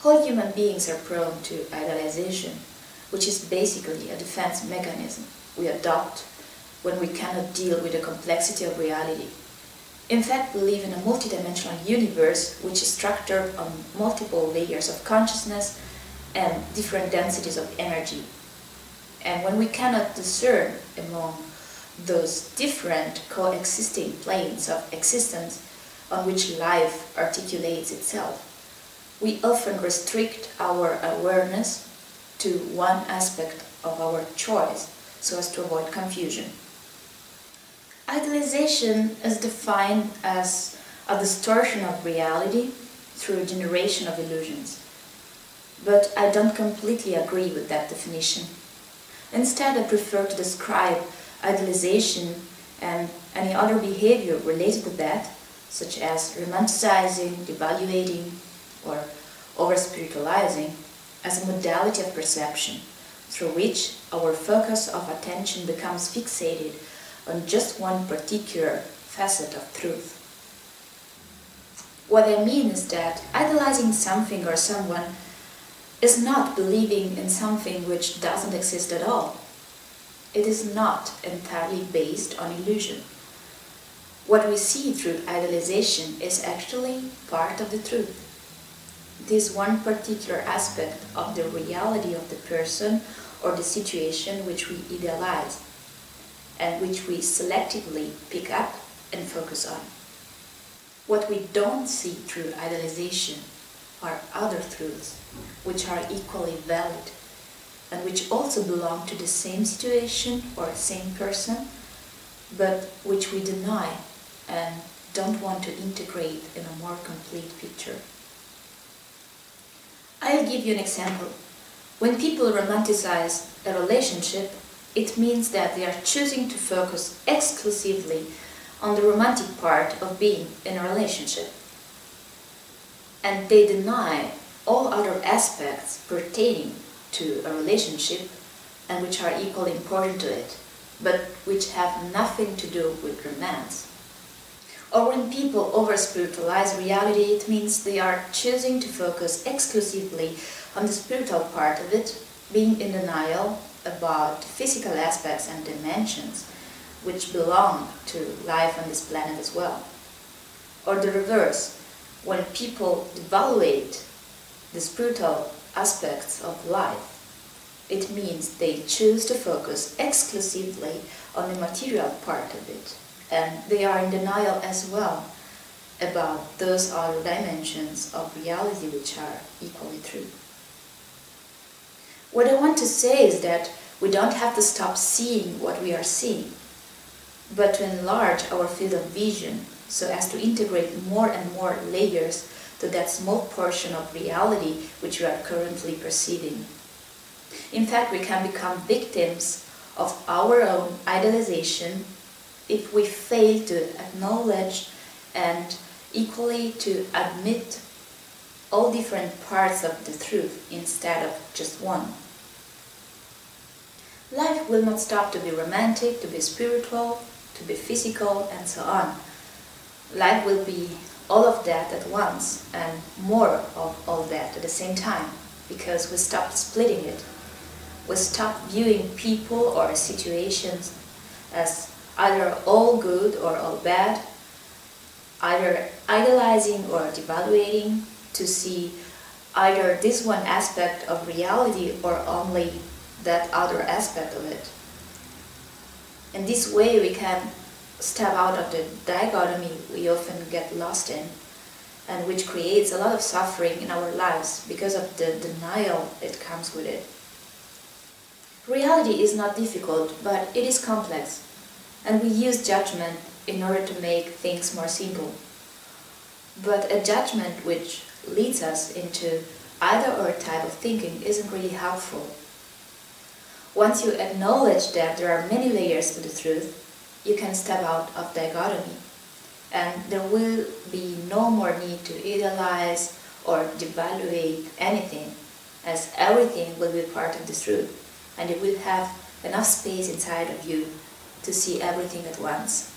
All human beings are prone to idealization, which is basically a defense mechanism we adopt when we cannot deal with the complexity of reality. In fact, we live in a multidimensional universe which is structured on multiple layers of consciousness and different densities of energy. And when we cannot discern among those different coexisting planes of existence on which life articulates itself, we often restrict our awareness to one aspect of our choice so as to avoid confusion. Idealization is defined as a distortion of reality through a generation of illusions. But I don't completely agree with that definition. Instead, I prefer to describe idealization and any other behavior related to that, such as romanticizing, devaluating, or over-spiritualizing, as a modality of perception, through which our focus of attention becomes fixated on just one particular facet of truth. What I mean is that idolizing something or someone is not believing in something which doesn't exist at all. It is not entirely based on illusion. What we see through idealization is actually part of the truth. This one particular aspect of the reality of the person or the situation which we idealize, and which we selectively pick up and focus on. What we don't see through idealization are other truths, which are equally valid, and which also belong to the same situation or same person, but which we deny and don't want to integrate in a more complete picture. I'll give you an example. When people romanticize a relationship, it means that they are choosing to focus exclusively on the romantic part of being in a relationship. And they deny all other aspects pertaining to a relationship and which are equally important to it, but which have nothing to do with romance. Or when people over-spiritualize reality, it means they are choosing to focus exclusively on the spiritual part of it, being in denial about physical aspects and dimensions which belong to life on this planet as well. Or the reverse, when people devaluate the spiritual aspects of life, it means they choose to focus exclusively on the material part of it, and they are in denial as well about those other dimensions of reality which are equally true. What I want to say is that we don't have to stop seeing what we are seeing, but to enlarge our field of vision so as to integrate more and more layers to that small portion of reality which we are currently perceiving. In fact, we can become victims of our own idealization if we fail to acknowledge and equally to admit all different parts of the truth instead of just one. Life will not stop to be romantic, to be spiritual, to be physical, and so on. Life will be all of that at once and more of all that at the same time, because we stopped splitting it. We stopped viewing people or situations as either all good or all bad, either idealizing or devaluating, to see either this one aspect of reality or only that other aspect of it. In this way we can step out of the dichotomy we often get lost in, and which creates a lot of suffering in our lives because of the denial it comes with it. Reality is not difficult, but it is complex, and we use judgment in order to make things more simple. But a judgment which leads us into either or type of thinking isn't really helpful. Once you acknowledge that there are many layers to the truth, you can step out of dichotomy, and there will be no more need to idealize or devaluate anything, as everything will be part of the truth, and you will have enough space inside of you to see everything at once.